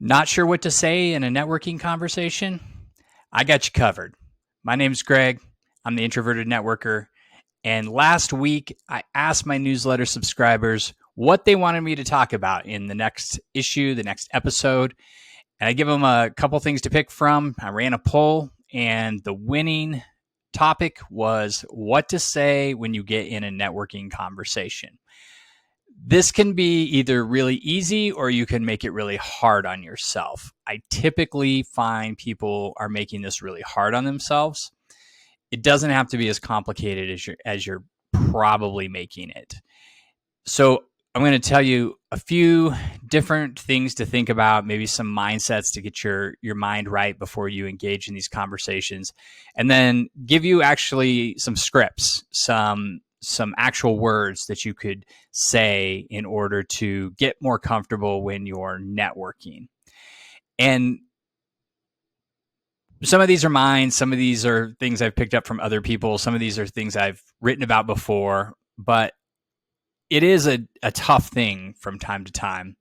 Not sure what to say in a networking conversation? I got you covered. My name's Greg. I'm the Introverted Networker. And last week, I asked my newsletter subscribers what they wanted me to talk about in the next issue, the next episode. And I give them a couple things to pick from. I ran a poll, and the winning topic was what to say when you get in a networking conversation. This can be either really easy or you can make it really hard on yourself. I typically find people are making this really hard on themselves. It doesn't have to be as complicated as you're probably making it. So I'm going to tell you a few different things to think about, maybe some mindsets to get your mind right before you engage in these conversations, and then give you actually some scripts, some actual words that you could say in order to get more comfortable when you're networking. And some of these are mine. Some of these are things I've picked up from other people. Some of these are things I've written about before, but it is a tough thing from time to time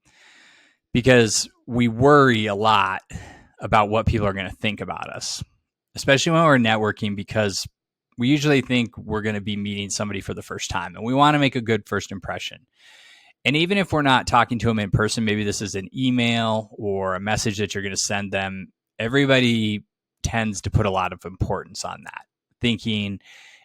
because we worry a lot about what people are going to think about us, especially when we're networking, because we usually think we're going to be meeting somebody for the first time and we want to make a good first impression. And even if we're not talking to them in person, maybe this is an email or a message that you're going to send them, everybody tends to put a lot of importance on that, thinking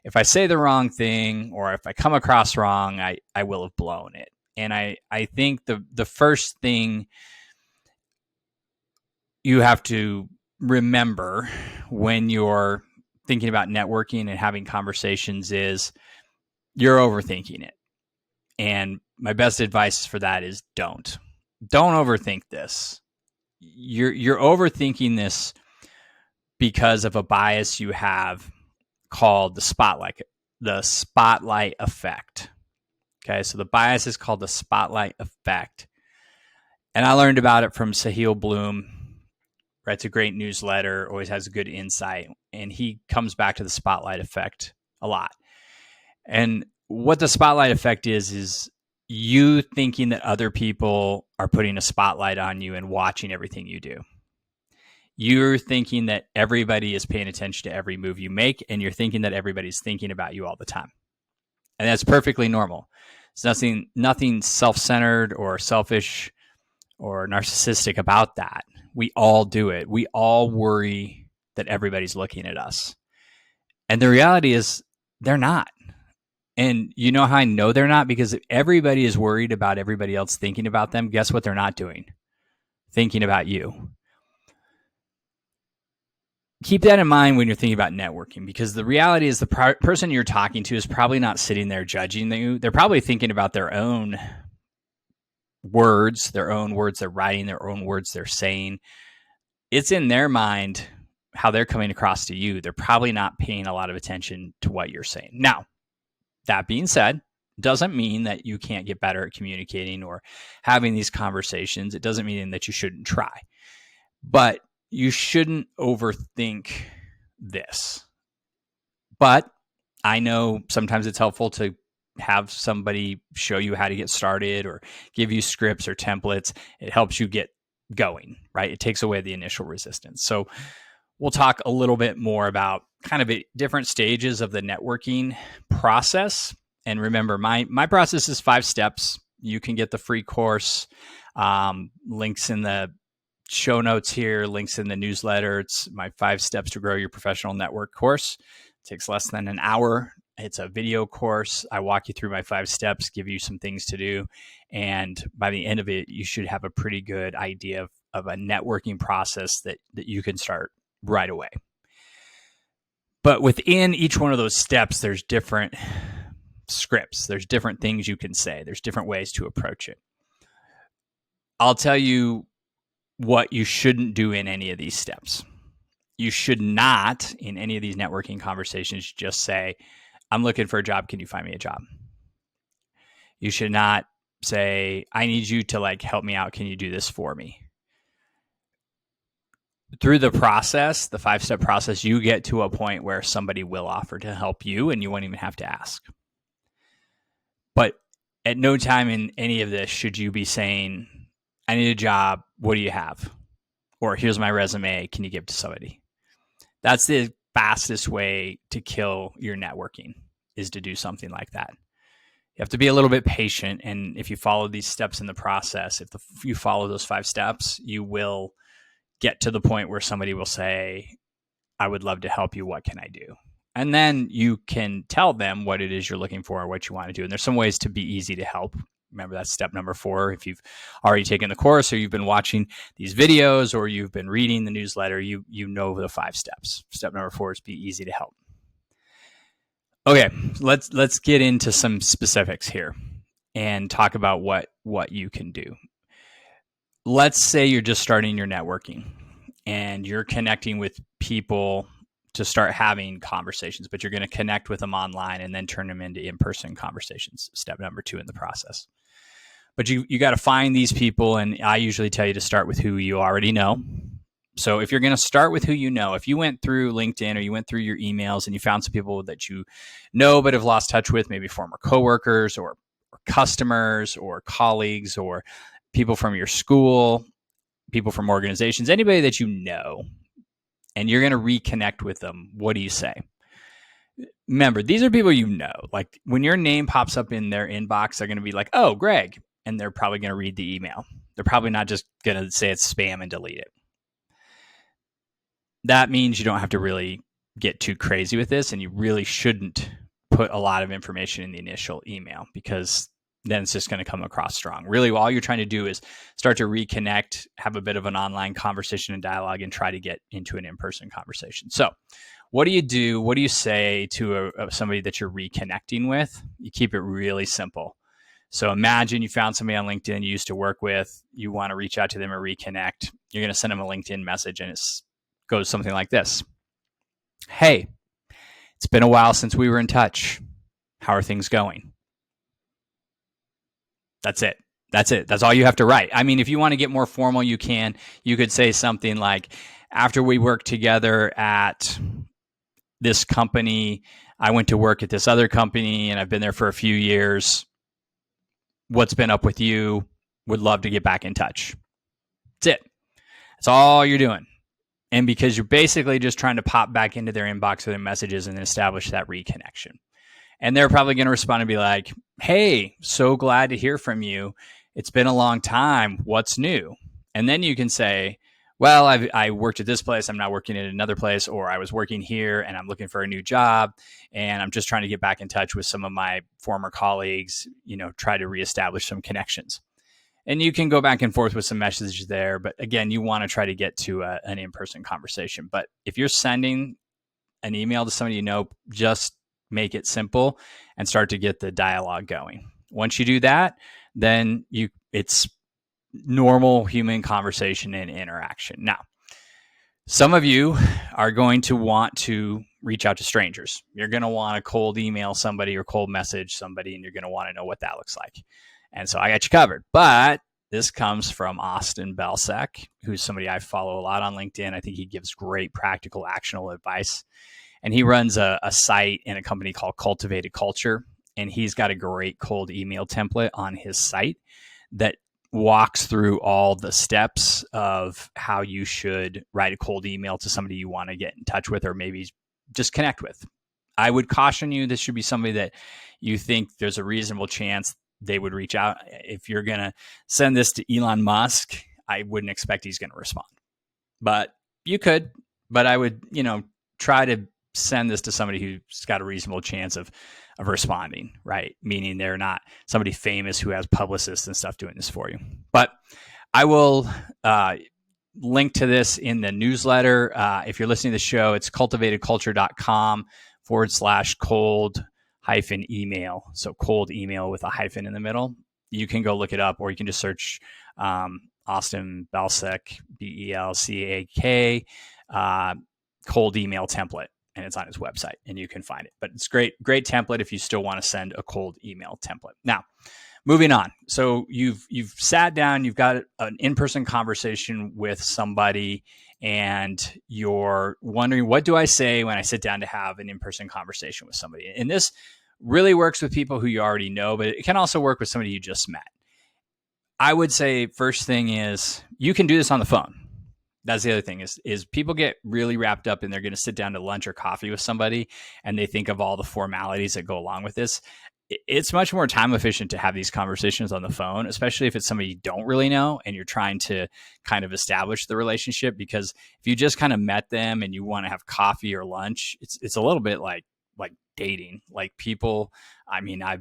if I say the wrong thing or if I come across wrong, I will have blown it. And I think the first thing you have to remember when you're thinking about networking and having conversations is you're overthinking it. And my best advice for that is don't overthink this. You're overthinking this because of a bias you have called the spotlight effect. Okay, so the bias is called the spotlight effect. And I learned about it from Sahil Bloom. Writes a great newsletter, always has a good insight, and he comes back to the spotlight effect a lot. And what the spotlight effect is you thinking that other people are putting a spotlight on you and watching everything you do. You're thinking that everybody is paying attention to every move you make, and you're thinking that everybody's thinking about you all the time. And that's perfectly normal. It's nothing self-centered or selfish or narcissistic about that. We all do it. We all worry that everybody's looking at us. And the reality is they're not. And you know how I know they're not? Because if everybody is worried about everybody else thinking about them, guess what they're not doing? Thinking about you. Keep that in mind when you're thinking about networking, because the reality is the person you're talking to is probably not sitting there judging you. They're probably thinking about their own words they're writing, their own words they're saying. It's in their mind how they're coming across to you. They're probably not paying a lot of attention to what you're saying. Now, that being said, doesn't mean that you can't get better at communicating or having these conversations. It doesn't mean that you shouldn't try. But you shouldn't overthink this. But I know sometimes it's helpful to have somebody show you how to get started or give you scripts or templates. It helps you get going, right? It takes away the initial resistance. So we'll talk a little bit more about kind of different stages of the networking process. And remember, my process is 5 steps. You can get the free course, links in the show notes here, links in the newsletter. It's my 5 steps to grow your professional network course. It takes less than an hour. It's a video course. I walk you through my 5 steps, give you some things to do. And by the end of it, you should have a pretty good idea of a networking process that you can start right away. But within each one of those steps, there's different scripts. There's different things you can say. There's different ways to approach it. I'll tell you what you shouldn't do in any of these steps. You should not, in any of these networking conversations, just say, I'm looking for a job. Can you find me a job? You should not say, I need you to help me out. Can you do this for me? Through the process, the 5-step process, you get to a point where somebody will offer to help you and you won't even have to ask. But at no time in any of this should you be saying, I need a job. What do you have? or here's my resume, can you give it to somebody? That's the fastest way to kill your networking, is to do something like that. You have to be a little bit patient, and if you follow these steps in the process, if you follow those 5 steps, you will get to the point where somebody will say, I would love to help you. What can I do? And then you can tell them what it is you're looking for or what you want to do. And there's some ways to be easy to help. Remember, that's step number 4. If you've already taken the course, or you've been watching these videos, or you've been reading the newsletter, you know the 5 steps. Step number 4 is be easy to help. Okay, let's get into some specifics here and talk about what you can do. Let's say you're just starting your networking and you're connecting with people to start having conversations, but you're going to connect with them online and then turn them into in-person conversations. Step number 2 in the process. But you got to find these people, and I usually tell you to start with who you already know. So if you're going to start with who you know, if you went through LinkedIn or you went through your emails and you found some people that you know but have lost touch with, maybe former coworkers or customers or colleagues or people from your school, people from organizations, anybody that you know, and you're going to reconnect with them, what do you say? Remember, these are people you know. Like when your name pops up in their inbox, they're going to be like, oh, Greg. And they're probably going to read the email. They're probably not just going to say it's spam and delete it. That means you don't have to really get too crazy with this, and you really shouldn't put a lot of information in the initial email, because then it's just going to come across strong. Really, all you're trying to do is start to reconnect, have a bit of an online conversation and dialogue, and try to get into an in-person conversation. So what do you do? What do you say to somebody that you're reconnecting with? You keep it really simple. So imagine you found somebody on LinkedIn you used to work with. You want to reach out to them or reconnect. You're going to send them a LinkedIn message, and it goes something like this. Hey, it's been a while since we were in touch. How are things going? That's it. That's all you have to write. I mean, if you want to get more formal, you can. You could say something like, after we worked together at this company, I went to work at this other company, and I've been there for a few years. What's been up with you? Would love to get back in touch. That's it. That's all you're doing. And because you're basically just trying to pop back into their inbox or their messages and establish that reconnection. And they're probably going to respond and be like, hey, so glad to hear from you. It's been a long time. What's new? And then you can say, well, I worked at this place. I'm now working at another place, or I was working here and I'm looking for a new job. And I'm just trying to get back in touch with some of my former colleagues, try to reestablish some connections. And you can go back and forth with some messages there. But again, you want to try to get to an in-person conversation. But if you're sending an email to somebody you know, just make it simple and start to get the dialogue going. Once you do that, then it's normal human conversation and interaction. Now, some of you are going to want to reach out to strangers. You're going to want to cold email somebody or cold message somebody, and you're going to want to know what that looks like. And so I got you covered. But this comes from Austin Belcek, who's somebody I follow a lot on LinkedIn. I think he gives great practical, actionable advice. And he runs a site in a company called Cultivated Culture. And he's got a great cold email template on his site that walks through all the steps of how you should write a cold email to somebody you want to get in touch with or maybe just connect with. I would caution you, this should be somebody that you think there's a reasonable chance they would reach out. If you're going to send this to Elon Musk, I wouldn't expect he's going to respond. But you could, but I would, try to send this to somebody who's got a reasonable chance of responding, right? Meaning they're not somebody famous who has publicists and stuff doing this for you. But I will link to this in the newsletter. If you're listening to the show, it's cultivatedculture.com/cold-email. So cold email with a hyphen in the middle. You can go look it up, or you can just search Austin Belcek, Belcak, cold email template. And it's on his website, and you can find it. But it's great template if you still want to send a cold email template. Now, moving on. So you've sat down, you've got an in-person conversation with somebody, and you're wondering, what do I say when I sit down to have an in-person conversation with somebody? And this really works with people who you already know, but it can also work with somebody you just met. I would say first thing is you can do this on the phone. That's the other thing is people get really wrapped up and they're going to sit down to lunch or coffee with somebody and they think of all the formalities that go along with this. It's much more time efficient to have these conversations on the phone, especially if it's somebody you don't really know and you're trying to kind of establish the relationship. Because if you just kind of met them and you want to have coffee or lunch, it's a little bit like dating. Like people, I mean, I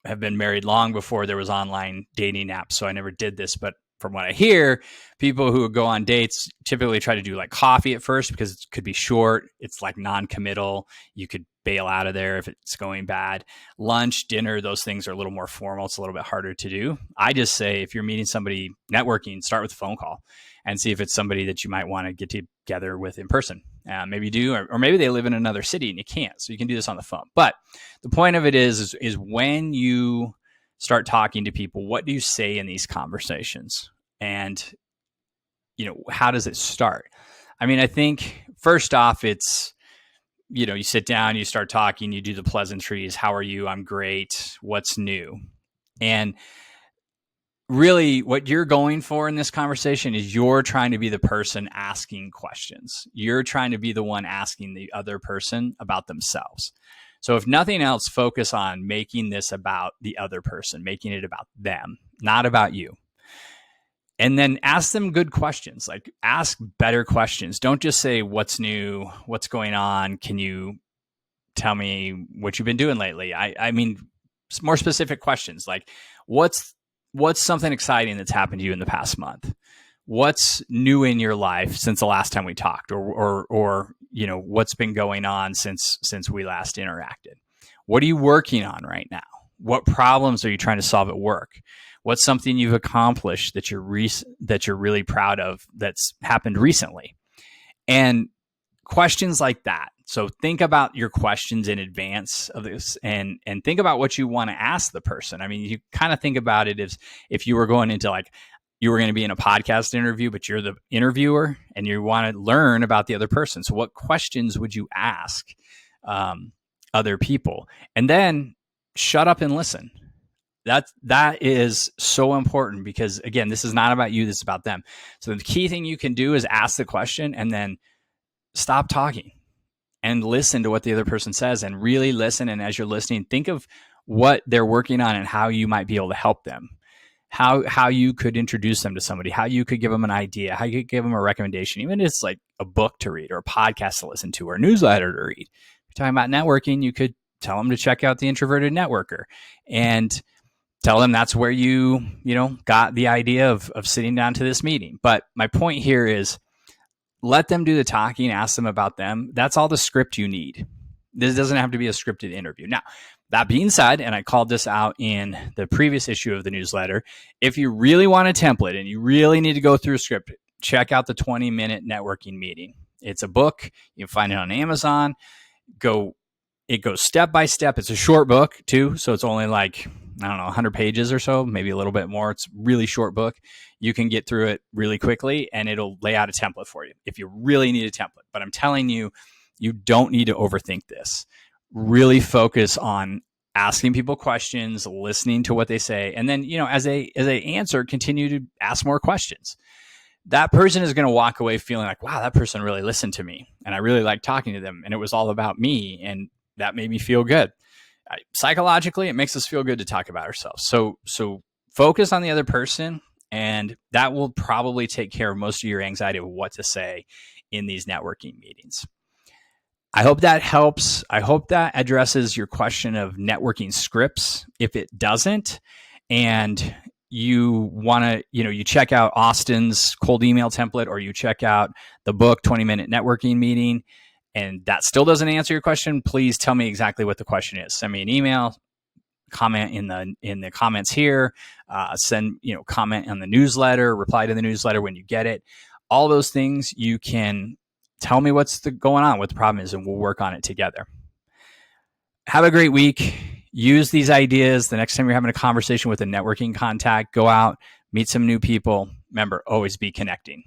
have been married long before there was online dating apps, so I never did this, but from what I hear, people who go on dates typically try to do like coffee at first because it could be short. It's like non-committal. You could bail out of there if it's going bad. Lunch, dinner, those things are a little more formal. It's a little bit harder to do. I just say if you're meeting somebody networking, start with a phone call and see if it's somebody that you might want to get together with in person. Maybe you do, or maybe they live in another city and you can't. So you can do this on the phone. But the point of it is when you start talking to people, what do you say in these conversations? And, how does it start? I mean, I think first off, it's, you sit down, you start talking, you do the pleasantries. How are you? I'm great. What's new? And really what you're going for in this conversation is you're trying to be the person asking questions. You're trying to be the one asking the other person about themselves. So if nothing else, focus on making this about the other person, making it about them, not about you. And then ask them good questions, like ask better questions. Don't just say, what's new? What's going on? Can you tell me what you've been doing lately? I mean, more specific questions like what's something exciting that's happened to you in the past month? What's new in your life since the last time we talked, or what's been going on since we last interacted? What are you working on right now? What problems are you trying to solve at work? What's something you've accomplished that you're really proud of that's happened recently? And questions like that. So think about your questions in advance of this and think about what you want to ask the person. I mean, you kind of think about it as if you were going into you were going to be in a podcast interview, but you're the interviewer and you want to learn about the other person. So what questions would you ask other people? And then shut up and listen. That is so important because, again, this is not about you. This is about them. So the key thing you can do is ask the question and then stop talking and listen to what the other person says and really listen. And as you're listening, think of what they're working on and how you might be able to help them. How you could introduce them to somebody, how you could give them an idea, how you could give them a recommendation, even if it's like a book to read or a podcast to listen to or a newsletter to read. If you're talking about networking, you could tell them to check out the Introverted Networker and tell them that's where you got the idea of sitting down to this meeting. But my point here is let them do the talking, ask them about them. That's all the script you need. This doesn't have to be a scripted interview. Now, that being said, and I called this out in the previous issue of the newsletter, if you really want a template and you really need to go through a script, check out the 20-minute networking meeting. It's a book. You can find it on Amazon. It goes step by step. It's a short book too, so it's only 100 pages or so, maybe a little bit more. It's a really short book. You can get through it really quickly and it'll lay out a template for you if you really need a template. But I'm telling you, you don't need to overthink this. Really focus on asking people questions, listening to what they say, and then, as they answer, continue to ask more questions. That person is going to walk away feeling like, wow, that person really listened to me and I really liked talking to them and it was all about me and that made me feel good. Psychologically, it makes us feel good to talk about ourselves. So focus on the other person, and that will probably take care of most of your anxiety of what to say in these networking meetings. I hope that helps. I hope that addresses your question of networking scripts. If it doesn't, and you want to, you check out Austin's cold email template or you check out the book 20-minute networking meeting, and that still doesn't answer your question, please tell me exactly what the question is. Send me an email, comment in the comments here, comment on the newsletter, reply to the newsletter when you get it. All those things, you can tell me what's going on, what the problem is, and we'll work on it together. Have a great week. Use these ideas the next time you're having a conversation with a networking contact. Go out, meet some new people. Remember, always be connecting.